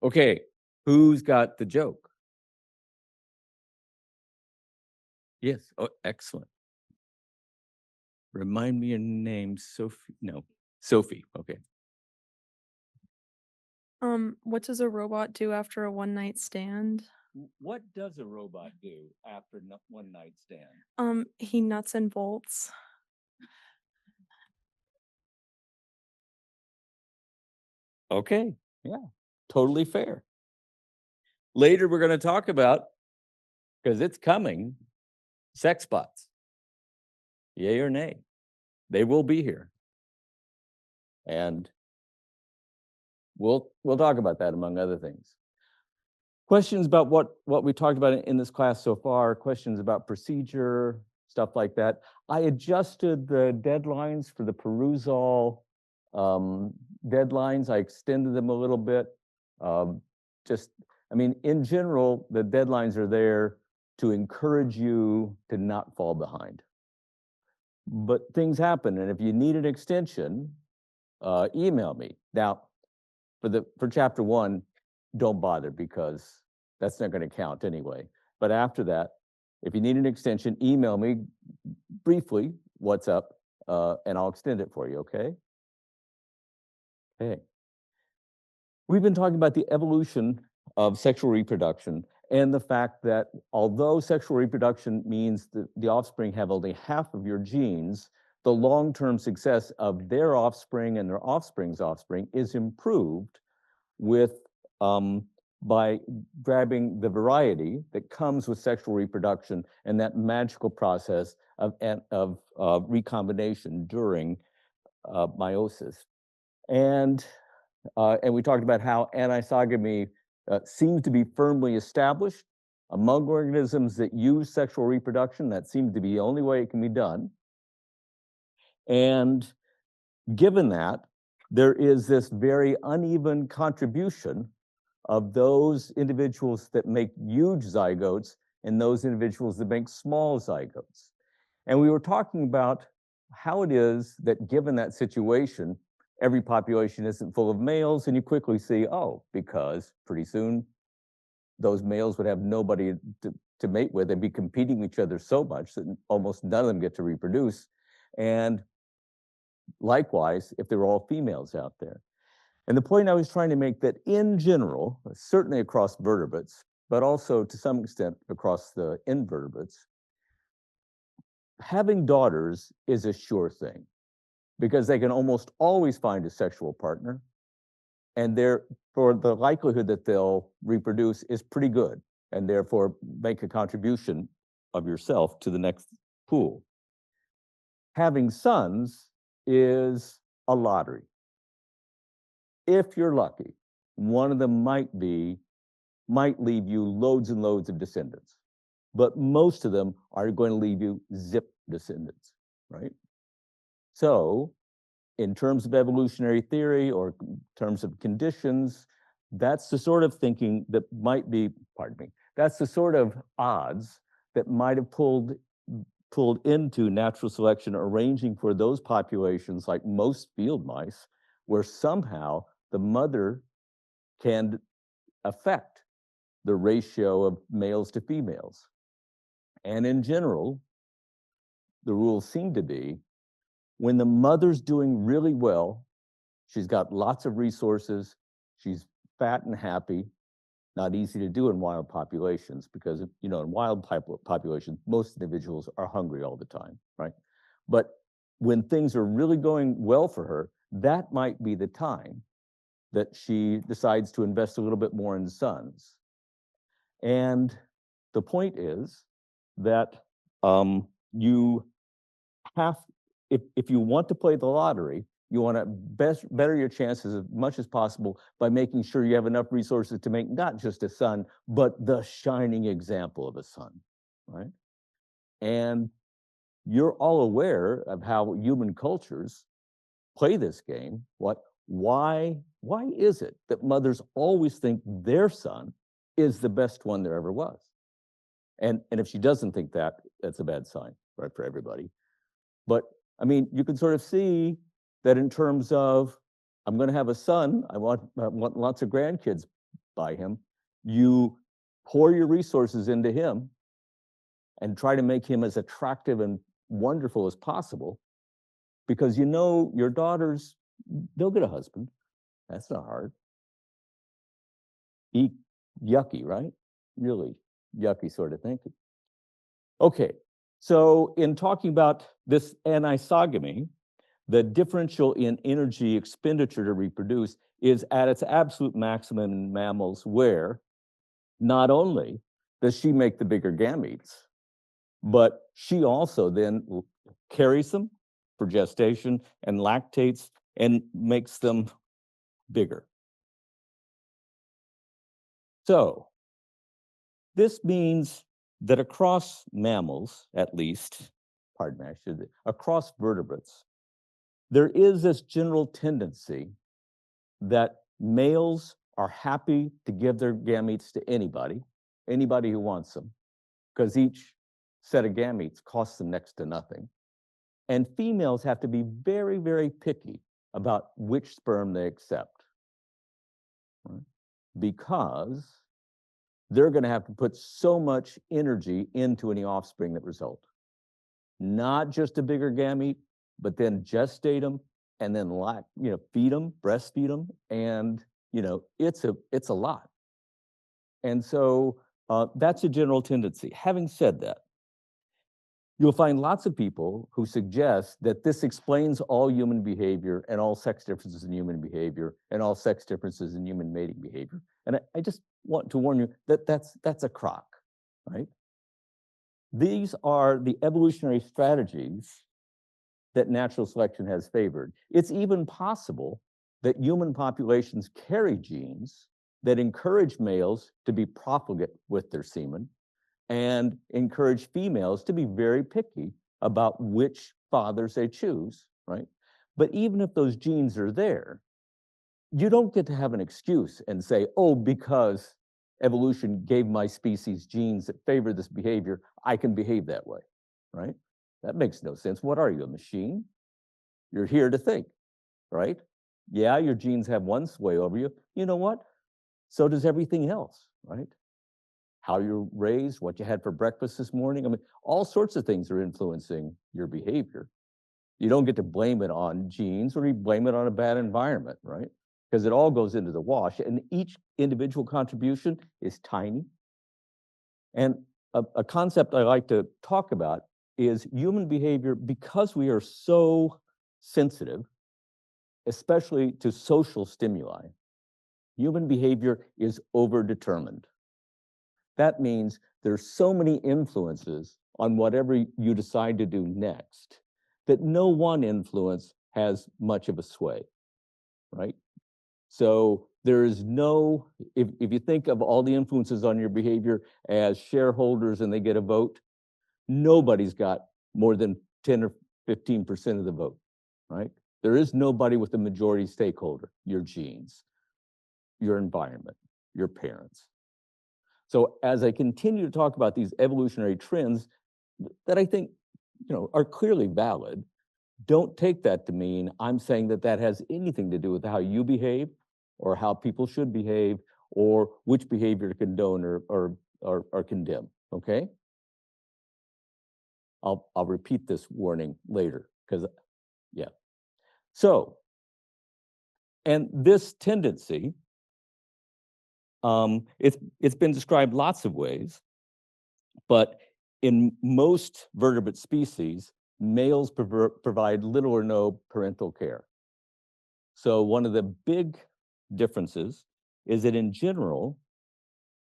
Okay, who's got the joke? Yes. Oh, excellent. Remind me your name, Sophie. No, Sophie. Okay. What does a robot do after a one-night stand? What does a robot do after one night stand? He nuts and bolts. Okay. Yeah. Totally fair. Later, we're going to talk about, because it's coming, sex bots. Yay or nay? They will be here. And we'll talk about that among other things. Questions about what we talked about in this class so far, questions about procedure, stuff like that. I adjusted the deadlines for the perusal deadlines. I extended them a little bit. I mean, in general, the deadlines are there to encourage you to not fall behind. But things happen, and if you need an extension, email me. Now, for chapter 1, don't bother because that's not going to count anyway. But after that, if you need an extension, email me briefly what's up, and I'll extend it for you, okay? Okay. We've been talking about the evolution of sexual reproduction and the fact that although sexual reproduction means that the offspring have only half of your genes, the long-term success of their offspring and their offspring's offspring is improved with by grabbing the variety that comes with sexual reproduction and that magical process of recombination during meiosis. And we talked about how anisogamy seems to be firmly established among organisms that use sexual reproduction. That seems to be the only way it can be done. And given that, there is this very uneven contribution of those individuals that make huge zygotes and those individuals that make small zygotes. And we were talking about how it is that given that situation, every population isn't full of males, and you quickly see, oh, because pretty soon those males would have nobody to mate with and be competing with each other so much that almost none of them get to reproduce. And likewise, if they were all females out there. And the point I was trying to make that in general, certainly across vertebrates, but also to some extent across the invertebrates, having daughters is a sure thing because they can almost always find a sexual partner, and for the likelihood that they'll reproduce is pretty good, and therefore make a contribution of yourself to the next pool. Having sons is a lottery. If you're lucky, one of them might leave you loads and loads of descendants, but most of them are going to leave you zip descendants, right? So in terms of evolutionary theory or in terms of conditions, that's the sort of thinking that might be, pardon me, that's the sort of odds that might have pulled into natural selection, arranging for those populations like most field mice, where somehow the mother can affect the ratio of males to females. And in general, the rules seem to be when the mother's doing really well, she's got lots of resources, she's fat and happy, not easy to do in wild populations because, in wild populations, most individuals are hungry all the time, right? But when things are really going well for her, that might be the time that she decides to invest a little bit more in sons. And the point is that you have, if you want to play the lottery, you want to better your chances as much as possible by making sure you have enough resources to make not just a son, but the shining example of a son, right? And you're all aware of how human cultures play this game. Why is it that mothers always think their son is the best one there ever was? And if she doesn't think that, that's a bad sign, right, for everybody. But I mean, you can sort of see that in terms of, I'm going to have a son, I want lots of grandkids, by him. You pour your resources into him and try to make him as attractive and wonderful as possible, because you know your daughters, they'll get a husband. That's not hard. Yucky, right? Really yucky sort of thinking. Okay, so in talking about this anisogamy, the differential in energy expenditure to reproduce is at its absolute maximum in mammals, where not only does she make the bigger gametes, but she also then carries them for gestation and lactates and makes them bigger. So this means that across mammals, at least, pardon me, across vertebrates, there is this general tendency that males are happy to give their gametes to anybody who wants them, because each set of gametes costs them next to nothing. And females have to be very, very picky about which sperm they accept, right? Because they're going to have to put so much energy into any offspring that result. Not just a bigger gamete, but then gestate them and then feed them, breastfeed them, and it's a lot. And so that's a general tendency. Having said that, you'll find lots of people who suggest that this explains all human behavior and all sex differences in human behavior and all sex differences in human mating behavior. And I just want to warn you that that's a crock, right? These are the evolutionary strategies that natural selection has favored. It's even possible that human populations carry genes that encourage males to be profligate with their semen and encourage females to be very picky about which fathers they choose, right? But even if those genes are there, you don't get to have an excuse and say, oh, because evolution gave my species genes that favor this behavior, I can behave that way, right? That makes no sense. What are you, a machine? You're here to think, right? Yeah, your genes have one sway over you. You know what? So does everything else, right? How you're raised, what you had for breakfast this morning. I mean, all sorts of things are influencing your behavior. You don't get to blame it on genes or you blame it on a bad environment, right? Because it all goes into the wash, and each individual contribution is tiny. And a concept I like to talk about is human behavior, because we are so sensitive, especially to social stimuli. Human behavior is overdetermined. That means there's so many influences on whatever you decide to do next that no one influence has much of a sway, right? So there is no, if you think of all the influences on your behavior as shareholders and they get a vote, nobody's got more than 10 or 15% of the vote, right? There is nobody with a majority stakeholder, your genes, your environment, your parents. So as I continue to talk about these evolutionary trends that I think are clearly valid, don't take that to mean I'm saying that that has anything to do with how you behave or how people should behave or which behavior to condone or condemn, okay? I'll repeat this warning later because, yeah. So, and this tendency, it's been described lots of ways, but in most vertebrate species, males provide little or no parental care. So one of the big differences is that in general,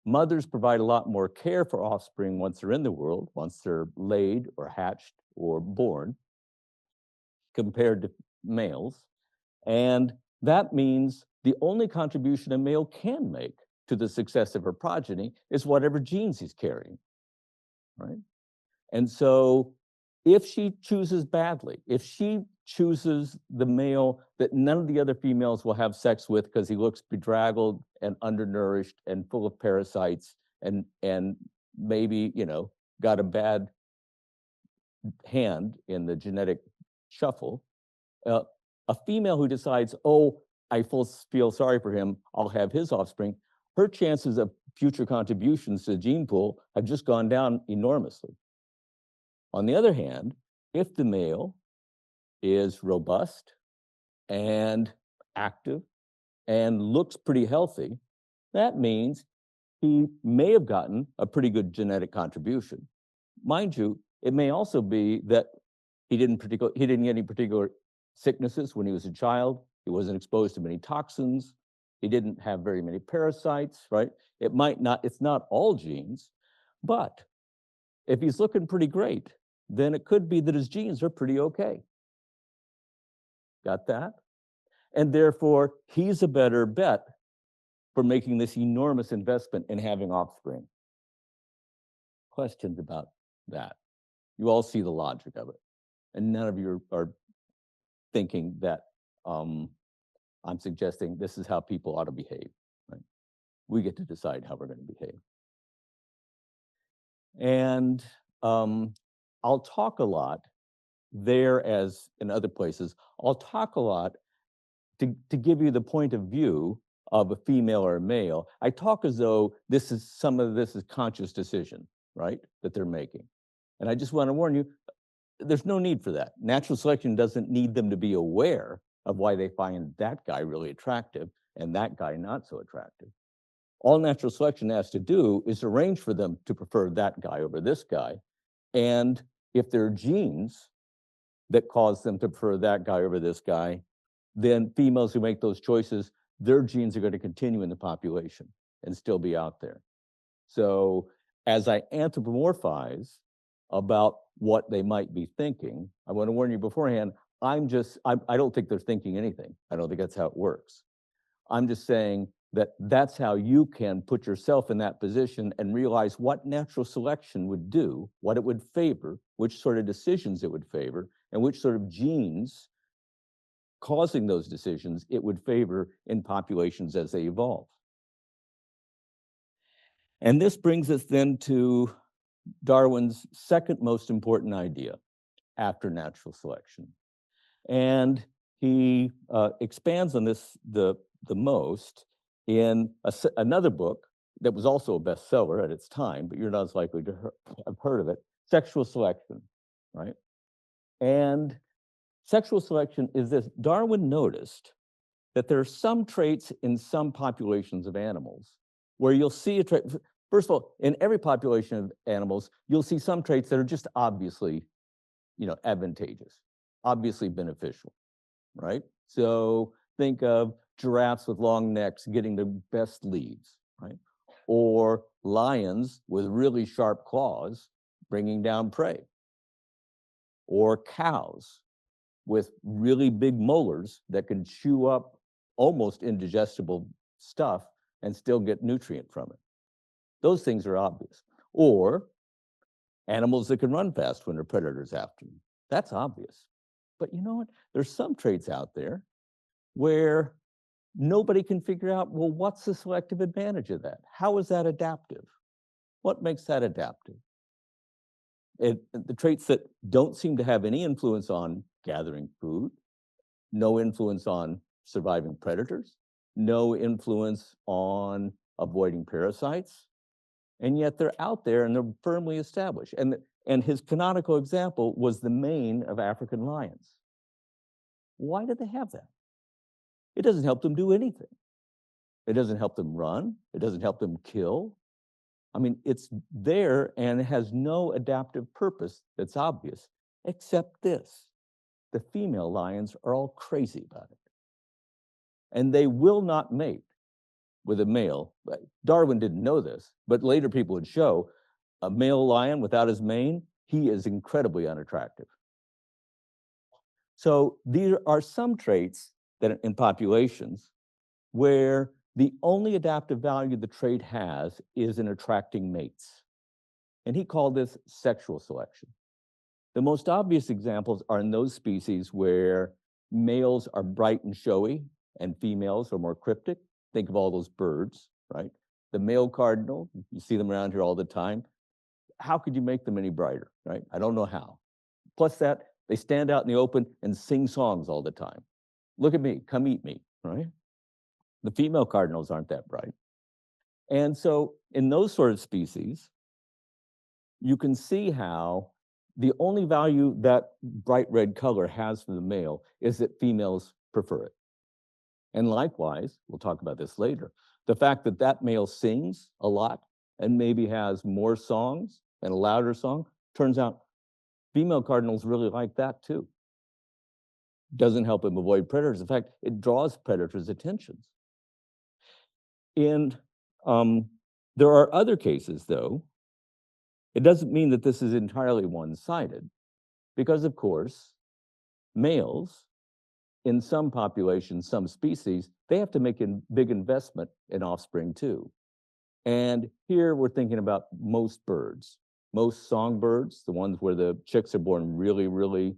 mothers provide a lot more care for offspring once they're in the world, once they're laid or hatched or born, compared to males. And that means the only contribution a male can make to the success of her progeny is whatever genes he's carrying, right? And so if she chooses badly, if she chooses the male that none of the other females will have sex with because he looks bedraggled and undernourished and full of parasites and maybe, got a bad hand in the genetic shuffle, a female who decides, oh, I feel sorry for him, I'll have his offspring, her chances of future contributions to the gene pool have just gone down enormously. On the other hand, if the male is robust and active and looks pretty healthy, that means he may have gotten a pretty good genetic contribution. Mind you, it may also be that he didn't get any particular sicknesses when he was a child. He wasn't exposed to many toxins. He didn't have very many parasites, right? It might not, it's not all genes, but if he's looking pretty great, then it could be that his genes are pretty okay. Got that? And therefore, he's a better bet for making this enormous investment in having offspring. Questions about that? You all see the logic of it. And none of you are thinking that I'm suggesting this is how people ought to behave. Right? We get to decide how we're going to behave. And I'll talk a lot there, as in other places, I'll talk a lot to give you the point of view of a female or a male. I talk as though some of this is conscious decision, right, that they're making. And I just want to warn you, there's no need for that. Natural selection doesn't need them to be aware of why they find that guy really attractive and that guy not so attractive. All natural selection has to do is arrange for them to prefer that guy over this guy. And if there are genes that cause them to prefer that guy over this guy, then females who make those choices, their genes are going to continue in the population and still be out there. So as I anthropomorphize about what they might be thinking, I want to warn you beforehand, I don't think they're thinking anything. I don't think that's how it works. I'm just saying that that's how you can put yourself in that position and realize what natural selection would do, what it would favor, which sort of decisions it would favor, and which sort of genes causing those decisions it would favor in populations as they evolve. And this brings us then to Darwin's second most important idea after natural selection. And he expands on this the most in another book that was also a bestseller at its time, but you're not as likely to have heard of it, Sexual Selection, right? And sexual selection is this. Darwin noticed that there are some traits in some populations of animals where you'll see a trait. First of all, in every population of animals, you'll see some traits that are just obviously, advantageous, obviously beneficial, right? So think of giraffes with long necks getting the best leads, right? Or lions with really sharp claws bringing down prey. Or cows with really big molars that can chew up almost indigestible stuff and still get nutrient from it. Those things are obvious. Or animals that can run fast when their predators after them. That's obvious. But you know what? There's some traits out there where nobody can figure out, well, what's the selective advantage of that? How is that adaptive? What makes that adaptive? The traits that don't seem to have any influence on gathering food, no influence on surviving predators, no influence on avoiding parasites, and yet they're out there and they're firmly established. And his canonical example was the mane of African lions. Why do they have that? It doesn't help them do anything. It doesn't help them run. It doesn't help them kill. I mean, it's there and it has no adaptive purpose that's obvious, except this. The female lions are all crazy about it. And they will not mate with a male. Darwin didn't know this, but later people would show a male lion without his mane, he is incredibly unattractive. So there are some traits that in populations where the only adaptive value the trait has is in attracting mates. And he called this sexual selection. The most obvious examples are in those species where males are bright and showy and females are more cryptic. Think of all those birds, right? The male cardinal, you see them around here all the time. How could you make them any brighter, right? I don't know how. Plus that, they stand out in the open and sing songs all the time. Look at me, come eat me, right? The female cardinals aren't that bright. And so in those sort of species, you can see how the only value that bright red color has for the male is that females prefer it. And likewise, we'll talk about this later, the fact that that male sings a lot and maybe has more songs and a louder song, turns out female cardinals really like that too. Doesn't help him avoid predators. In fact, it draws predators' attentions. And there are other cases, though. It doesn't mean that this is entirely one-sided, because of course, males in some populations, some species, they have to make a big investment in offspring too. And here we're thinking about most birds, most songbirds, the ones where the chicks are born really, really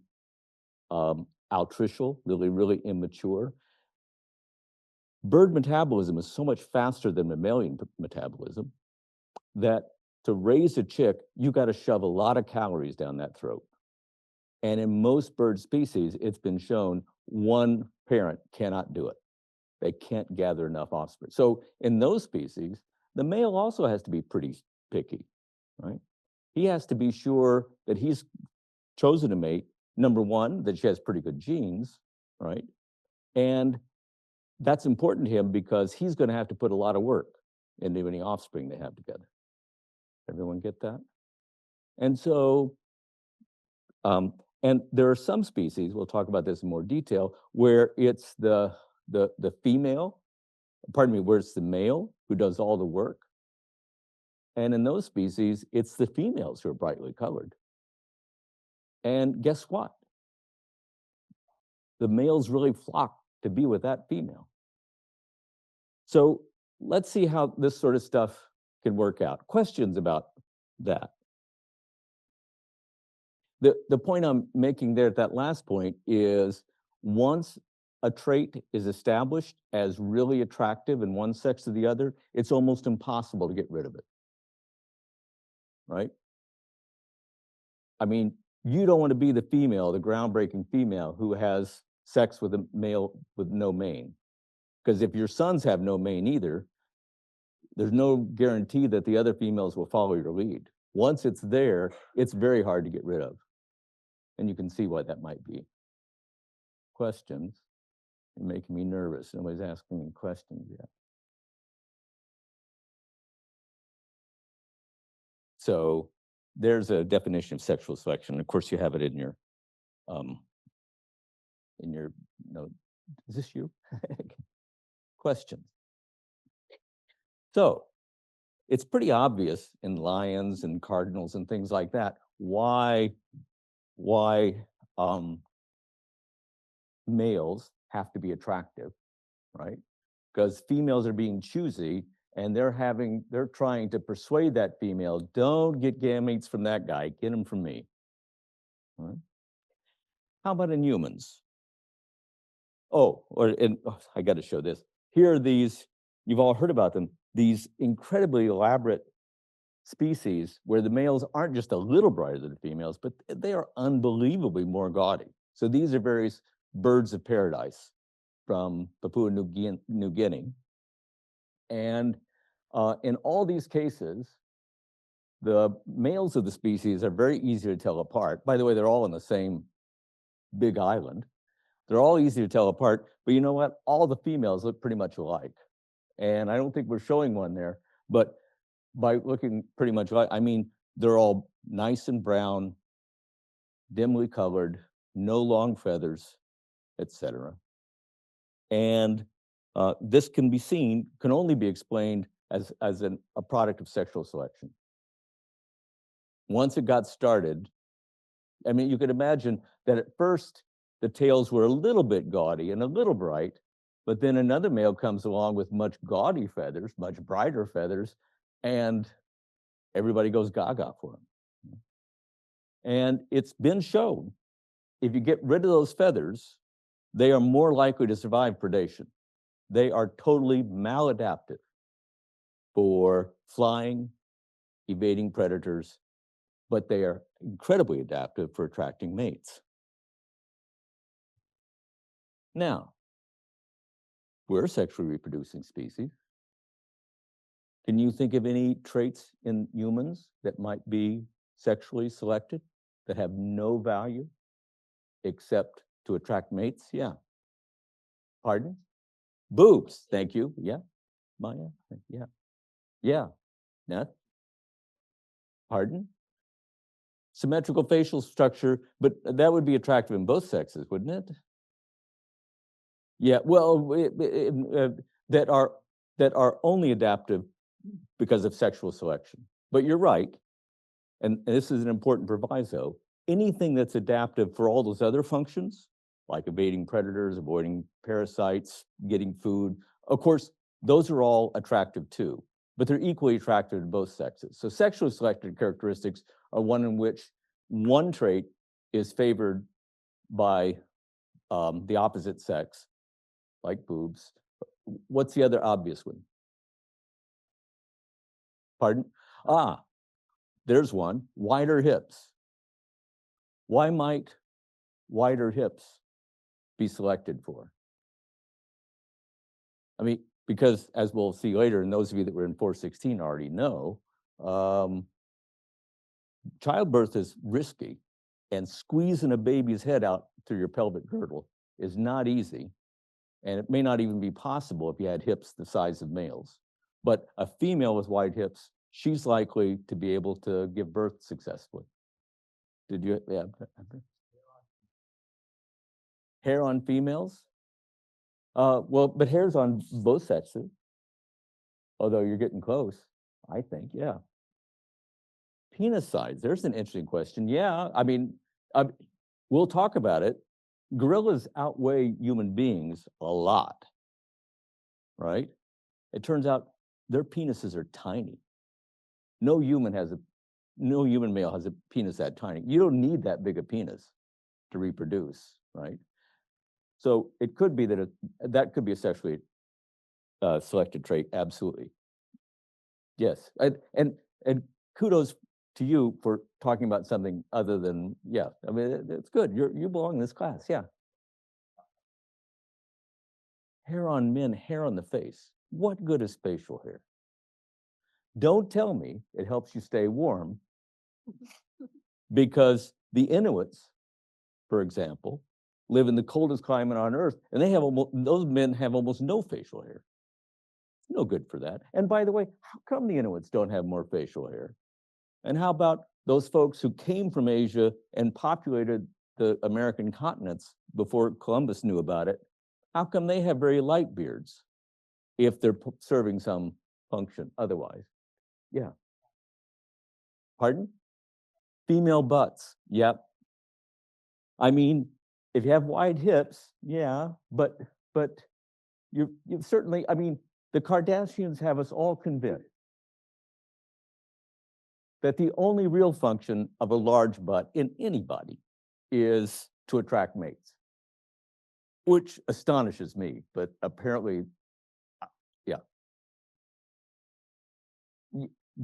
altricial, really, really immature. Bird metabolism is so much faster than mammalian metabolism that to raise a chick, you got to shove a lot of calories down that throat. And in most bird species, it's been shown one parent cannot do it. They can't gather enough offspring. So in those species, the male also has to be pretty picky, right? He has to be sure that he's chosen a mate, number one, that she has pretty good genes, right? And that's important to him because he's going to have to put a lot of work into any offspring they have together. Everyone get that? And so, and there are some species, we'll talk about this in more detail, where it's the female, pardon me, where it's the male who does all the work. And in those species, it's the females who are brightly colored. And guess what? The males really flock to be with that female. So let's see how this sort of stuff can work out. Questions about that? The point I'm making there at that last point is once a trait is established as really attractive in one sex or the other, it's almost impossible to get rid of it, right? I mean, you don't want to be the female, the groundbreaking female who has sex with a male with no mane. Because if your sons have no mane either, there's no guarantee that the other females will follow your lead. Once it's there, it's very hard to get rid of. And you can see why that might be. Questions? You're making me nervous. Nobody's asking me questions yet. So there's a definition of sexual selection. Of course, you have it in your note. Is this you? Questions? So it's pretty obvious in lions and cardinals and things like that why males have to be attractive, right? Because females are being choosy and they're trying to persuade that female, don't get gametes from that guy, get them from me. Right? How about in humans? I got to show this. Here are these, you've all heard about them, these incredibly elaborate species where the males aren't just a little brighter than the females, but they are unbelievably more gaudy. So these are various birds of paradise from Papua New Guinea. And in all these cases, the males of the species are very easy to tell apart. By the way, they're all on the same big island. They're all easy to tell apart, but you know what? All the females look pretty much alike. And I don't think we're showing one there, but by looking pretty much alike, I mean, they're all nice and brown, dimly colored, no long feathers, etc. And this can only be explained as a product of sexual selection. Once it got started, I mean, you could imagine that at first the tails were a little bit gaudy and a little bright, but then another male comes along with much gaudy feathers, much brighter feathers, and everybody goes gaga for him. And it's been shown, if you get rid of those feathers, they are more likely to survive predation. They are totally maladaptive for flying, evading predators, but they are incredibly adaptive for attracting mates. Now, we're a sexually reproducing species. Can you think of any traits in humans that might be sexually selected that have no value except to attract mates? Yeah. Pardon? Boobs. Thank you. Yeah. Maya. Yeah. Yeah. Nat? Pardon? Symmetrical facial structure, but that would be attractive in both sexes, wouldn't it? Yeah. Well, that are only adaptive because of sexual selection. But you're right, and this is an important proviso. Anything that's adaptive for all those other functions, like evading predators, avoiding parasites, getting food, of course, those are all attractive too, but they're equally attractive to both sexes. So sexually selected characteristics are one in which one trait is favored by the opposite sex, like boobs. What's the other obvious one? Pardon? Ah, there's one, wider hips. Why might wider hips be selected for? I mean, because as we'll see later, and those of you that were in 4.16 already know, childbirth is risky, and squeezing a baby's head out through your pelvic girdle is not easy, and it may not even be possible if you had hips the size of males. But a female with wide hips, she's likely to be able to give birth successfully. Did you? Yeah. Hair on females? Well, but hair's on both sexes, although you're getting close, I think, yeah. Penis size, there's an interesting question. Yeah, I mean, we'll talk about it. Gorillas outweigh human beings a lot, right? It turns out their penises are tiny. No human male has a penis that tiny. You don't need that big a penis to reproduce, right? So it could be that that could be a sexually selected trait, absolutely. Yes, and kudos to you for talking about something other than, yeah, I mean, it's good. You belong in this class, yeah. Hair on men, hair on the face. What good is facial hair? Don't tell me it helps you stay warm, because the Inuits, for example, live in the coldest climate on Earth, and those men have almost no facial hair. No good for that. And by the way, how come the Inuits don't have more facial hair? And how about those folks who came from Asia and populated the American continents before Columbus knew about it? How come they have very light beards if they're serving some function otherwise? Yeah. Pardon? Female butts. Yep. I mean, if you have wide hips, yeah, but you certainly, I mean, the Kardashians have us all convinced that the only real function of a large butt in anybody is to attract mates, which astonishes me, but apparently, yeah.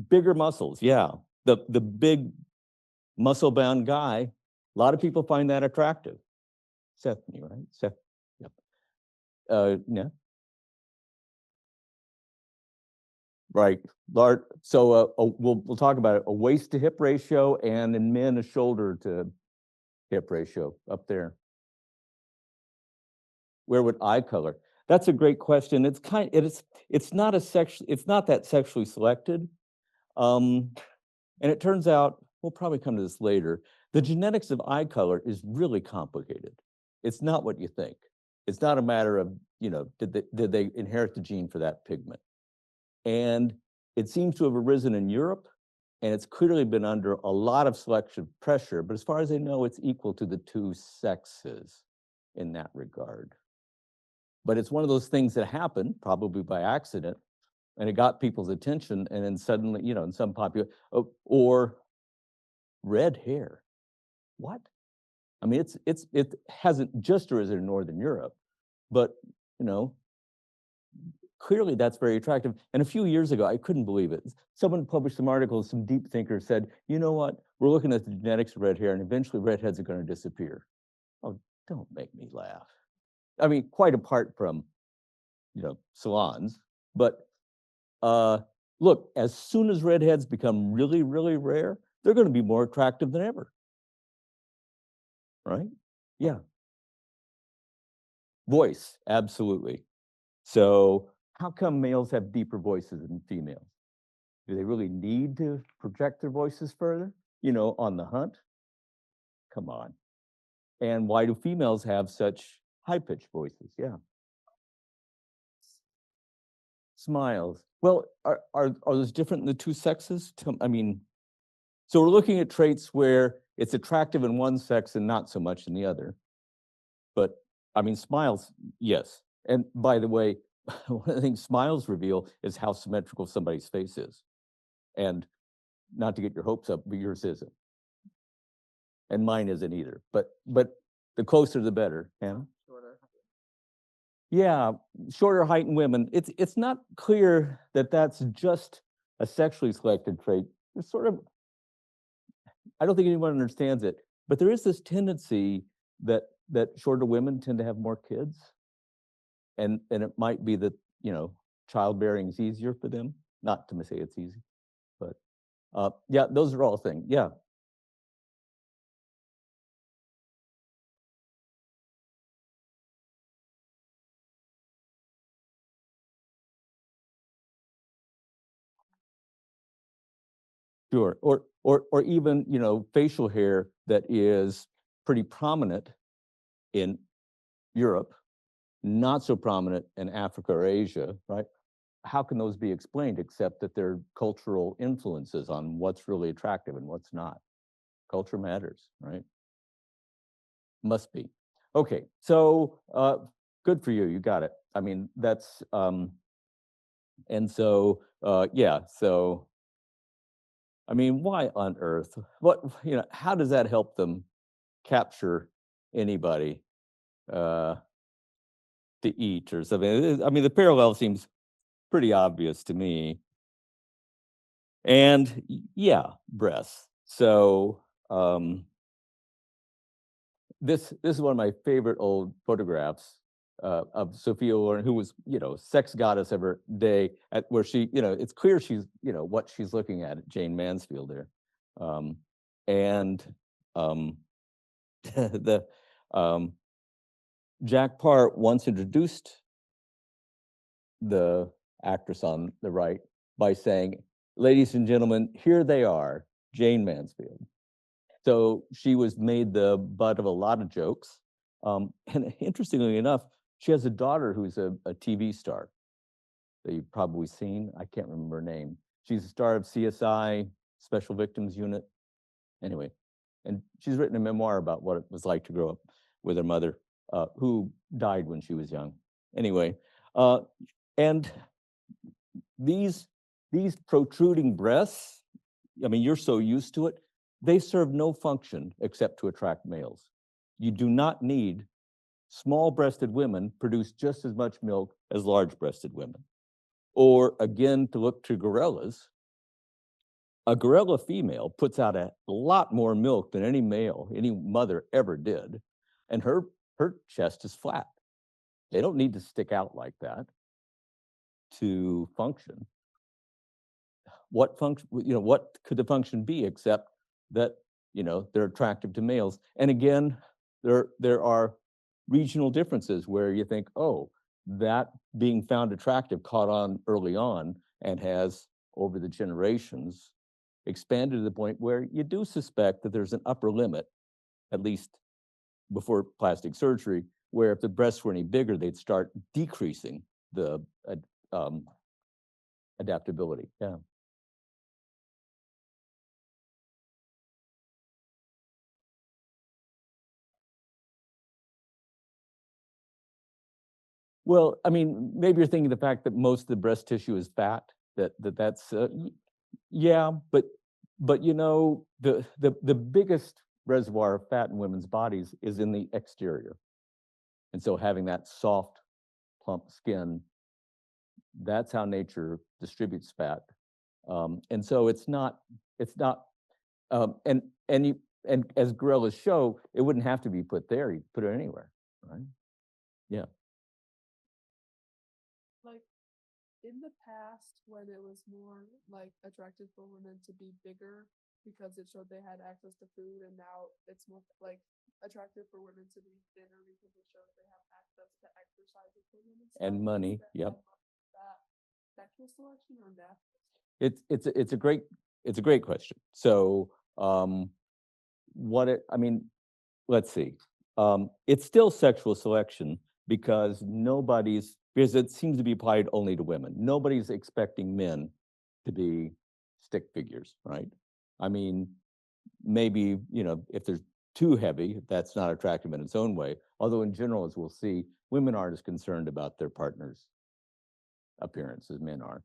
Bigger muscles, yeah. The big muscle-bound guy, a lot of people find that attractive. Stephanie, right? Yep. Yeah. Right. Large. So we'll talk about it. A waist to hip ratio, and in men a shoulder to hip ratio up there. Where would eye color? That's a great question. It's not that sexually selected, and it turns out we'll probably come to this later. The genetics of eye color is really complicated. It's not what you think. It's not a matter of, did they inherit the gene for that pigment, and it seems to have arisen in Europe, and it's clearly been under a lot of selection pressure. But as far as I know, it's equal to the two sexes in that regard. But it's one of those things that happened probably by accident, and it got people's attention, and then suddenly, in some popular, or red hair. What? I mean, it hasn't just arisen in Northern Europe, but clearly that's very attractive. And a few years ago, I couldn't believe it. Someone published some articles, some deep thinkers said, you know what? We're looking at the genetics of red hair, and eventually redheads are going to disappear. Oh, don't make me laugh. I mean, quite apart from, salons, but Look, as soon as redheads become really, really rare, they're going to be more attractive than ever. Right? Yeah. Voice, absolutely. So how come males have deeper voices than females? Do they really need to project their voices further? You know, on the hunt? Come on. And why do females have such high-pitched voices? Yeah. Smiles. Well, are those different in the two sexes? I mean, so we're looking at traits where it's attractive in one sex and not so much in the other. But I mean, smiles, yes. And by the way, one of the things smiles reveal is how symmetrical somebody's face is. And not to get your hopes up, but yours isn't. And mine isn't either. But the closer the better. Hannah? Yeah, shorter height in women. It's not clear that that's just a sexually selected trait. It's sort of, I don't think anyone understands it, but there is this tendency that shorter women tend to have more kids, and it might be that, you know, childbearing is easier for them. Not to say it's easy, but yeah, those are all things. Yeah. Sure. Or even, you know, facial hair that is pretty prominent in Europe, not so prominent in Africa or Asia, right? How can those be explained except that they're cultural influences on what's really attractive and what's not? Culture matters, right? Must be. Okay, so good for you. You got it. I mean, that's and so yeah. So I mean, why on earth? What, you know? How does that help them capture anybody uh, to eat or something? I mean, the parallel seems pretty obvious to me. And yeah, breasts. So this is one of my favorite old photographs of Sophia Loren, who was, you know, sex goddess of her day, at where she, you know, it's clear she's, you know, what she's looking at Jane Mansfield there. And the um, Jack Parr once introduced the actress on the right by saying, "Ladies and gentlemen, here they are, Jane Mansfield." So she was made the butt of a lot of jokes. And interestingly enough, she has a daughter who's a TV star that you've probably seen. I can't remember her name. She's a star of CSI, Special Victims Unit. Anyway, and she's written a memoir about what it was like to grow up with her mother, who died when she was young. Anyway, and these protruding breasts, I mean, you're so used to it, they serve no function except to attract males. You do not need small-breasted women produce just as much milk as large-breasted women. Or again, to look to gorillas, a gorilla female puts out a lot more milk than any male, any mother ever did, and her chest is flat. They don't need to stick out like that to function. What function, you know, what could the function be except that, you know, they're attractive to males? And again, there are regional differences where you think, oh, that being found attractive caught on early on and has over the generations expanded to the point where you do suspect that there's an upper limit, at least before plastic surgery, where if the breasts were any bigger, they'd start decreasing the adaptability. Yeah. Well, I mean, maybe you're thinking the fact that most of the breast tissue is fat. That's yeah, but you know, the biggest reservoir of fat in women's bodies is in the exterior, and so having that soft, plump skin, that's how nature distributes fat, and so it's not, and you, and as gorillas show, it wouldn't have to be put there. You put it anywhere, right? Yeah. in the past, when it was more like attractive for women to be bigger because it showed they had access to food, and now it's more like attractive for women to be thinner because it shows they have access to exercise equipment and stuff. And money, Is yep. that sexual selection or natural? It's a great question. So I mean, let's see. It's still sexual selection because it seems to be applied only to women. Nobody's expecting men to be stick figures, right? I mean, maybe, if they're too heavy, that's not attractive in its own way. Although in general, as we'll see, women aren't as concerned about their partner's appearance as men are.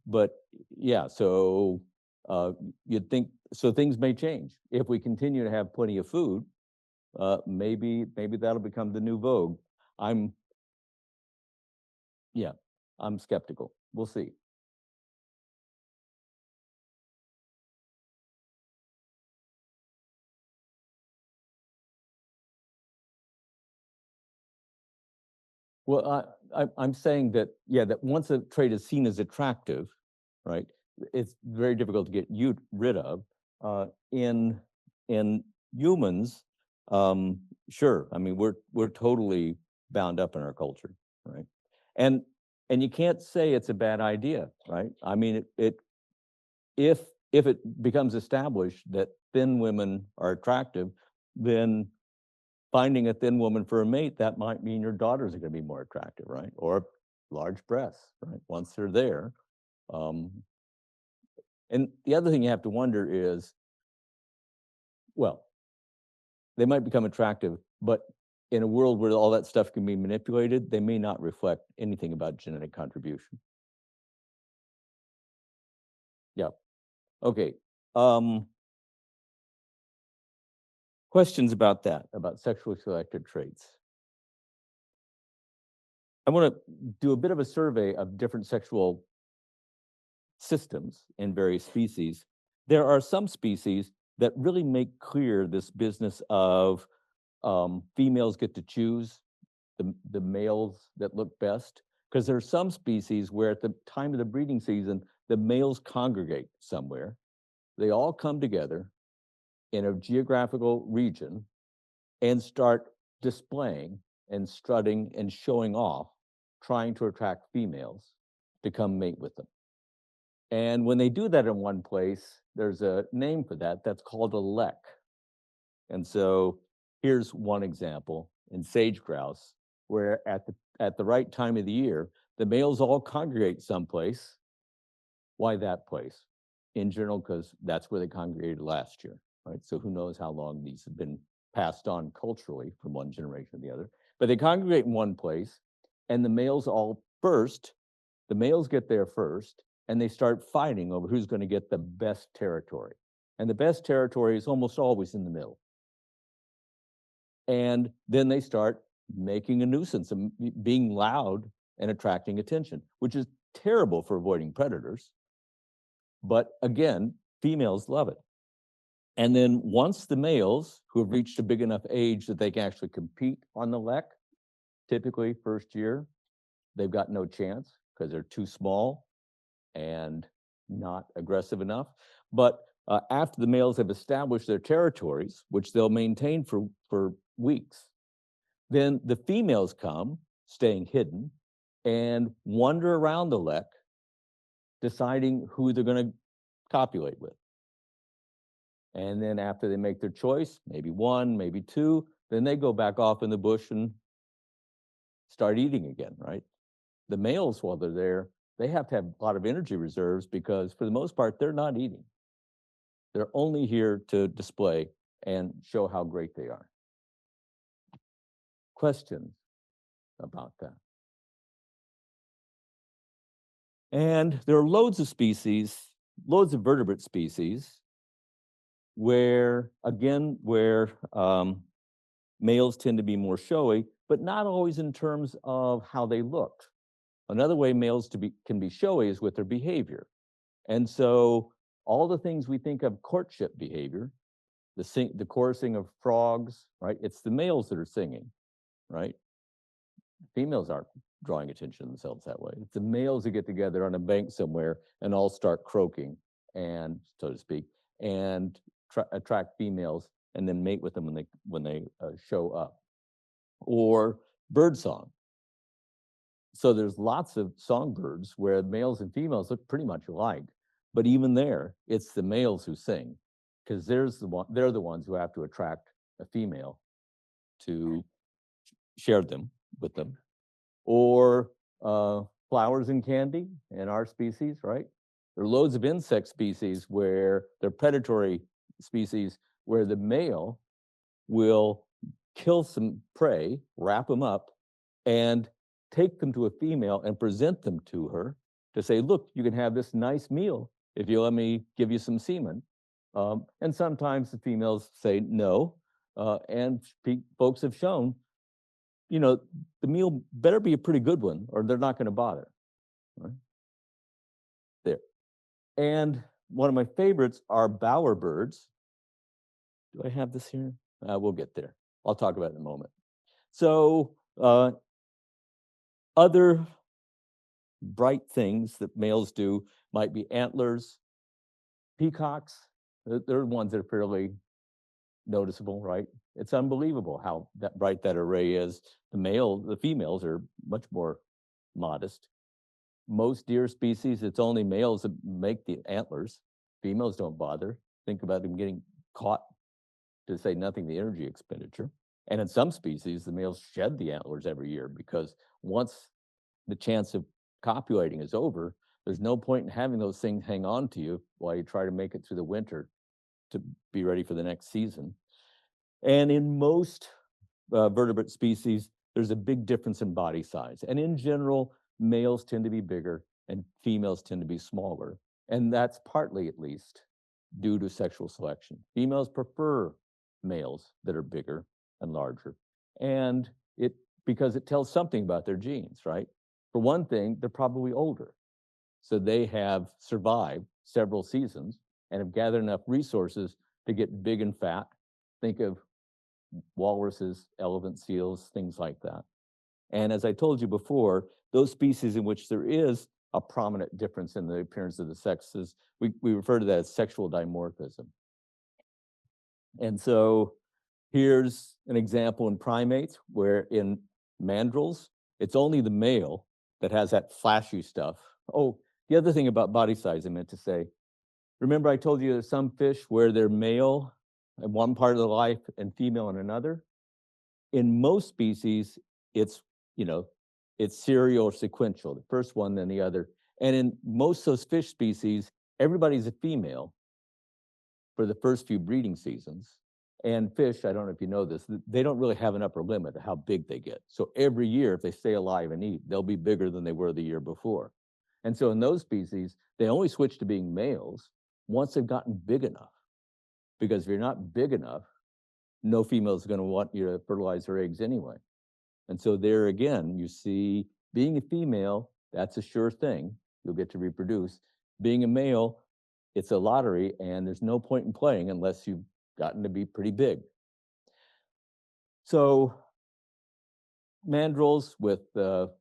But yeah, so you'd think, so things may change. If we continue to have plenty of food, maybe that'll become the new vogue. I'm skeptical. We'll see. Well, I'm saying that, that once a trait is seen as attractive, right, it's very difficult to get rid of. In humans, sure. I mean, we're totally bound up in our culture, right? And you can't say it's a bad idea, right? I mean, if it becomes established that thin women are attractive, then finding a thin woman for a mate, that might mean your daughters are going to be more attractive, right? Or large breasts, right? Once they're there. And the other thing you have to wonder is, well, they might become attractive, but in a world where all that stuff can be manipulated, they may not reflect anything about genetic contribution. Yeah. Okay. Questions about that, about sexually selected traits? I want to do a bit of a survey of different sexual systems in various species. There are some species that really make clear this business of females get to choose the males that look best, because there are some species where at the time of the breeding season, the males congregate somewhere. They all come together in a geographical region and start displaying and strutting and showing off, trying to attract females to come mate with them. And when they do that in one place, there's a name for that. That's called a lek. And so here's one example in sage grouse, where at the right time of the year, the males all congregate someplace. Why that place? In general, because that's where they congregated last year, right? So who knows how long these have been passed on culturally from one generation to the other. But they congregate in one place, and the males get there first, and they start fighting over who's going to get the best territory. And the best territory is almost always in the middle. And then they start making a nuisance and being loud and attracting attention, which is terrible for avoiding predators. But again, females love it. And then once the males who have reached a big enough age that they can actually compete on the lek, typically first year, they've got no chance because they're too small and not aggressive enough. But after the males have established their territories, which they'll maintain for weeks, then the females come, staying hidden, and wander around the lek, deciding who they're going to copulate with. And then after they make their choice, maybe one, maybe two, then they go back off in the bush and start eating again, right? The males, while they're there, they have to have a lot of energy reserves because for the most part, they're not eating. They're only here to display and show how great they are. Questions about that? And there are loads of species, loads of vertebrate species, where males tend to be more showy, but not always in terms of how they look. Another way males can be showy is with their behavior. And so all the things we think of courtship behavior, the chorusing of frogs, right? It's the males that are singing, right? Females aren't drawing attention to themselves that way. It's the males who get together on a bank somewhere and all start croaking, and so to speak, and attract females and then mate with them when they show up. Or birdsong. So there's lots of songbirds where males and females look pretty much alike, but even there, it's the males who sing, because they're the ones who have to attract a female to share them with them. Or flowers and candy in our species, right? There are loads of insect species where they're predatory species where the male will kill some prey, wrap them up, and take them to a female and present them to her to say, look, you can have this nice meal if you let me give you some semen. And sometimes the females say no, and folks have shown, you know, the meal better be a pretty good one or they're not going to bother. Right? There. And one of my favorites are bowerbirds. Do I have this here? We'll get there. I'll talk about it in a moment. So other bright things that males do might be antlers, peacocks. They're ones that are fairly noticeable, right? It's unbelievable how bright that array is. The females are much more modest. Most deer species, it's only males that make the antlers. Females don't bother. Think about them getting caught, to say nothing of the energy expenditure. And in some species, the males shed the antlers every year because once the chance of copulating is over, there's no point in having those things hang on to you while you try to make it through the winter to be ready for the next season. And in most vertebrate species, there's a big difference in body size. And in general, males tend to be bigger and females tend to be smaller. And that's partly, at least, due to sexual selection. Females prefer males that are bigger and larger. And because it tells something about their genes, right? For one thing, they're probably older. So they have survived several seasons and have gathered enough resources to get big and fat. Think of walruses, elephant seals, things like that. And as I told you before, those species in which there is a prominent difference in the appearance of the sexes, we refer to that as sexual dimorphism. And so here's an example in primates where in mandrills, it's only the male that has that flashy stuff. Oh, the other thing about body size I meant to say, remember I told you there's some fish where they're male in one part of the life and female in another? In most species, it's serial or sequential, the first one, then the other. And in most of those fish species, everybody's a female for the first few breeding seasons. And fish, I don't know if you know this, they don't really have an upper limit of how big they get. So every year, if they stay alive and eat, they'll be bigger than they were the year before. And so in those species, they only switch to being males once they've gotten big enough. Because if you're not big enough, no female is going to want you to fertilize her eggs anyway. And so there again, you see being a female, that's a sure thing. You'll get to reproduce. Being a male, it's a lottery, and there's no point in playing unless you've gotten to be pretty big. So mandrills with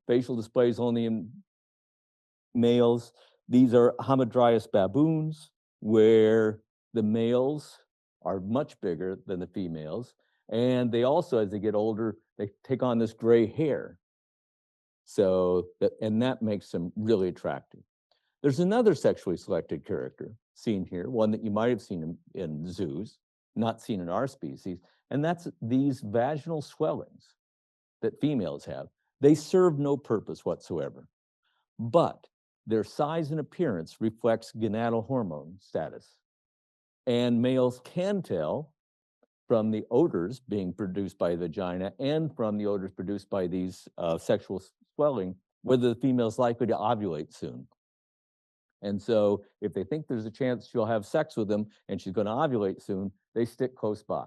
facial displays only in males. These are hamadryas baboons, where the males are much bigger than the females. And they also, as they get older, they take on this gray hair. So that makes them really attractive. There's another sexually selected character seen here, one that you might have seen in zoos, not seen in our species, and that's these vaginal swellings that females have. They serve no purpose whatsoever, but their size and appearance reflects gonadal hormone status. And males can tell from the odors being produced by the vagina and from the odors produced by these sexual swelling whether the female is likely to ovulate soon. And so if they think there's a chance she'll have sex with them and she's going to ovulate soon, they stick close by.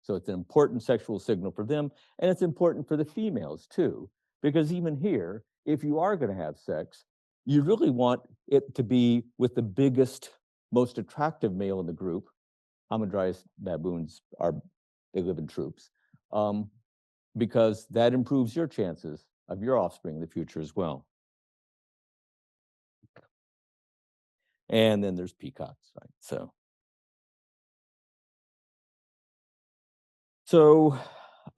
So it's an important sexual signal for them, and it's important for the females too, because even here, if you are going to have sex, you really want it to be with the biggest, most attractive male in the group. Hamadryas baboons they live in troops, because that improves your chances of your offspring in the future as well. And then there's peacocks, right? So,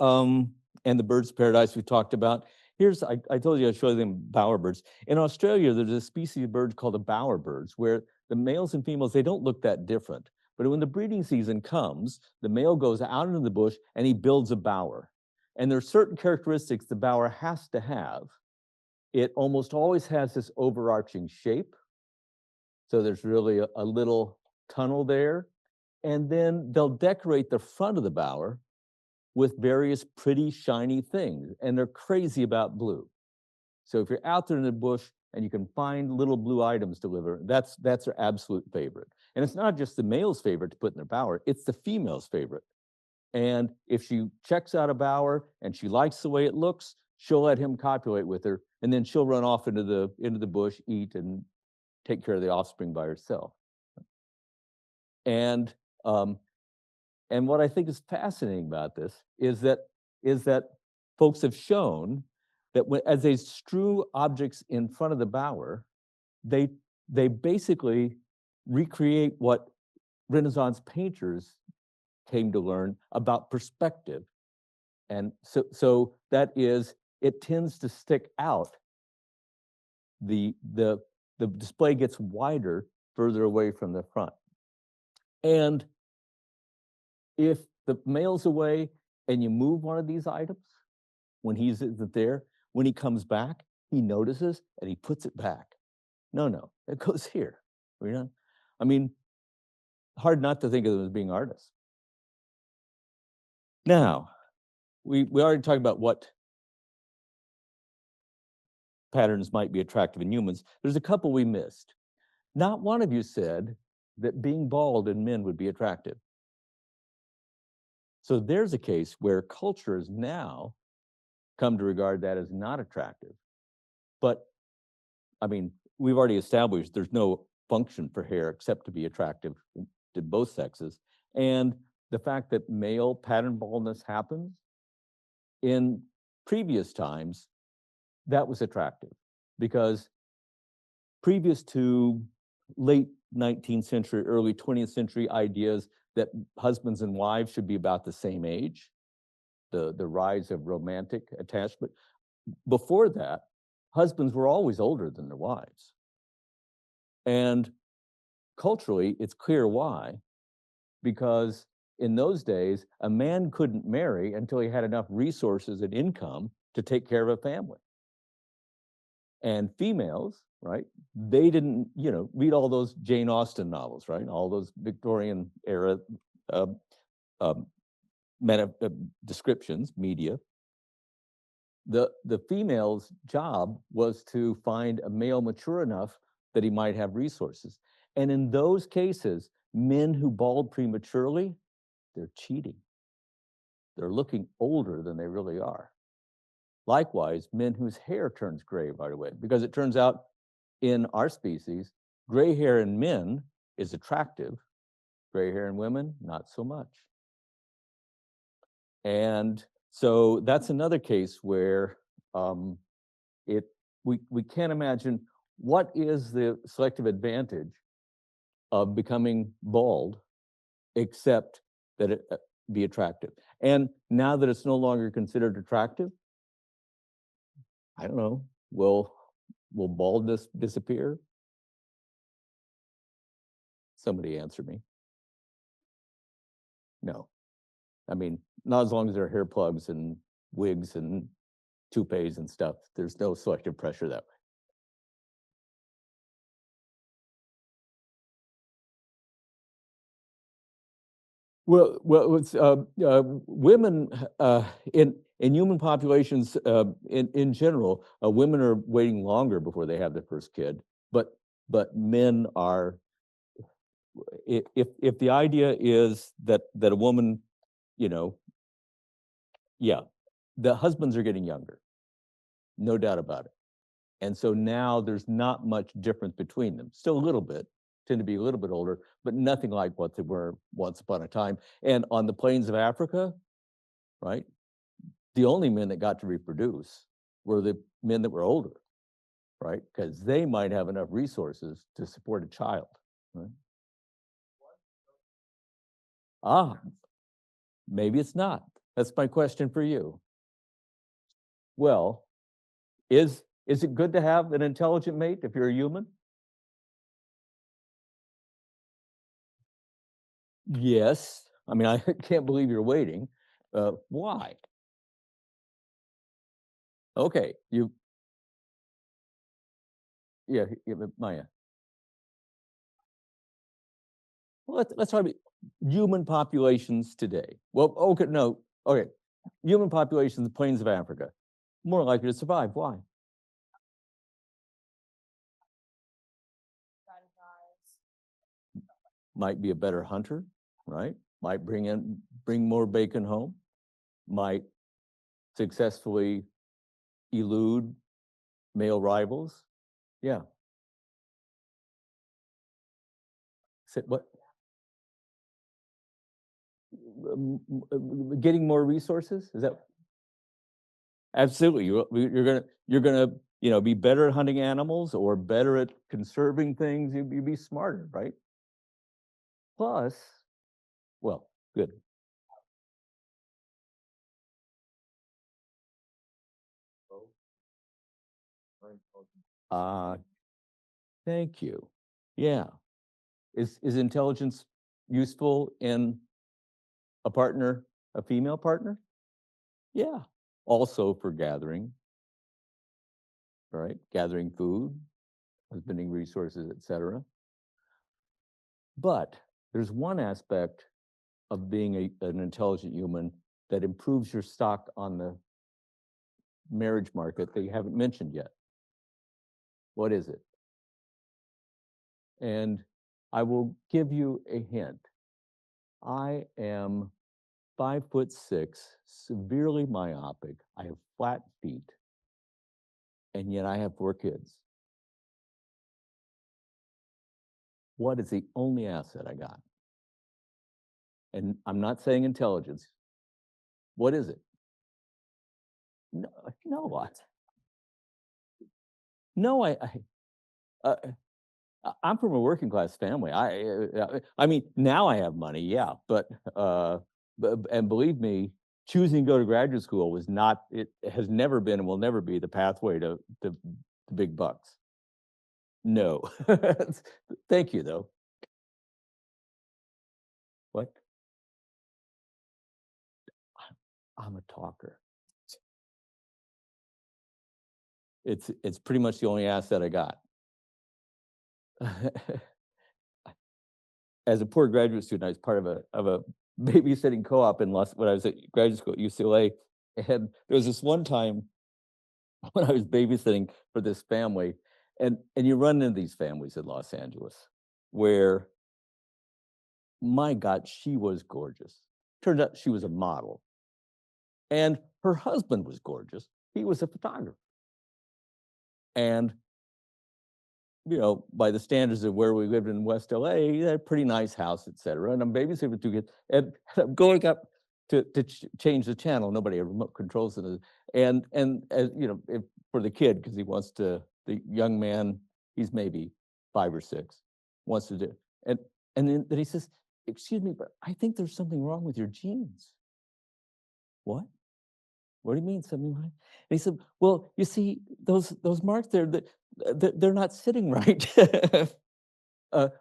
and the birds of paradise we talked about. I told you I'd show them bowerbirds. In Australia, there's a species of birds called the bowerbirds, where the males and females, they don't look that different. But when the breeding season comes, the male goes out into the bush and he builds a bower. And there are certain characteristics the bower has to have. It almost always has this overarching shape. So there's really a little tunnel there. And then they'll decorate the front of the bower with various pretty shiny things, and they're crazy about blue. So if you're out there in the bush and you can find little blue items to deliver, that's their absolute favorite. And it's not just the male's favorite to put in their bower, it's the female's favorite. And if she checks out a bower and she likes the way it looks, she'll let him copulate with her, and then she'll run off into the bush, eat, and take care of the offspring by herself. And what I think is fascinating about this is that folks have shown that as they strew objects in front of the bower, they basically recreate what Renaissance painters came to learn about perspective. And so that is, it tends to stick out. The display gets wider further away from the front. And if the male's away and you move one of these items, when he isn't there, when he comes back, he notices and he puts it back. No, it goes here. You know? I mean, hard not to think of them as being artists. Now, we already talked about what patterns might be attractive in humans. There's a couple we missed. Not one of you said that being bald in men would be attractive. So there's a case where culture has now come to regard that as not attractive. But, I mean, we've already established there's no function for hair except to be attractive to both sexes. And the fact that male pattern baldness happens in previous times, that was attractive because previous to late 19th century, early 20th century ideas that husbands and wives should be about the same age, the rise of romantic attachment. Before that, husbands were always older than their wives. And culturally, it's clear why, because in those days, a man couldn't marry until he had enough resources and income to take care of a family. And females, right, they didn't, read all those Jane Austen novels, right, all those Victorian era descriptions, media. The female's job was to find a male mature enough that he might have resources. And in those cases, men who bald prematurely, they're cheating. They're looking older than they really are. Likewise, men whose hair turns gray right away, because it turns out in our species, gray hair in men is attractive. Gray hair in women, not so much. And so that's another case where we can't imagine what is the selective advantage of becoming bald, except that it be attractive. And now that it's no longer considered attractive, I don't know, will baldness disappear? Somebody answer me. No. I mean, not as long as there are hair plugs and wigs and toupees and stuff. There's no selective pressure that way. Well, it's women in human populations in general. Women are waiting longer before they have their first kid, but men are. If the idea is that a woman, yeah, the husbands are getting younger, no doubt about it, and so now there's not much difference between them. Still a little bit, tend to be a little bit older, but nothing like what they were once upon a time. And on the plains of Africa, right, the only men that got to reproduce were the men that were older, right? Because they might have enough resources to support a child, right? Ah, maybe it's not. That's my question for you. Well, is it good to have an intelligent mate if you're a human? Yes. I mean, I can't believe you're waiting. Why? Okay, but Maya. Well, let's talk about human populations today. Well, okay, no, okay. Human populations in the plains of Africa, more likely to survive. Why? Might be a better hunter, right? Might bring more bacon home, might successfully elude male rivals. Yeah. What? Getting more resources? Is that absolutely? You're gonna be better at hunting animals or better at conserving things. You'd be smarter, right? Plus, well, good. Uh, Thank you. Yeah. Is intelligence useful in a partner, a female partner? Yeah. Also for gathering, right? Gathering food, husbanding resources, etc. But there's one aspect of being an intelligent human that improves your stock on the marriage market that you haven't mentioned yet. What is it? And I will give you a hint. I am 5'6", severely myopic. I have flat feet, and yet I have 4 kids. What is the only asset I got? And I'm not saying intelligence. What is it? No, no, what? No, uh, I'm from a working class family. I mean, now I have money, yeah, but and believe me, choosing to go to graduate school was not. It has never been and will never be the pathway to big bucks. No, thank you though. What? I'm a talker. It's pretty much the only asset I got. As a poor graduate student, I was part of a babysitting co-op when I was at graduate school at UCLA, and there was this one time when I was babysitting for this family, and you run into these families in Los Angeles where, my God, she was gorgeous. Turned out she was a model, and her husband was gorgeous. He was a photographer, and by the standards of where we lived in West LA, he had a pretty nice house, et cetera. And I'm babysitting with 2 kids, and I'm going up to change the channel. Nobody had remote controls it, and as for the kid, because he wants to. The young man, he's maybe 5 or 6, wants to do, and then he says, "Excuse me, but I think there's something wrong with your genes." What? What do you mean something wrong? And he said, "Well, you see those marks there, they're not sitting right."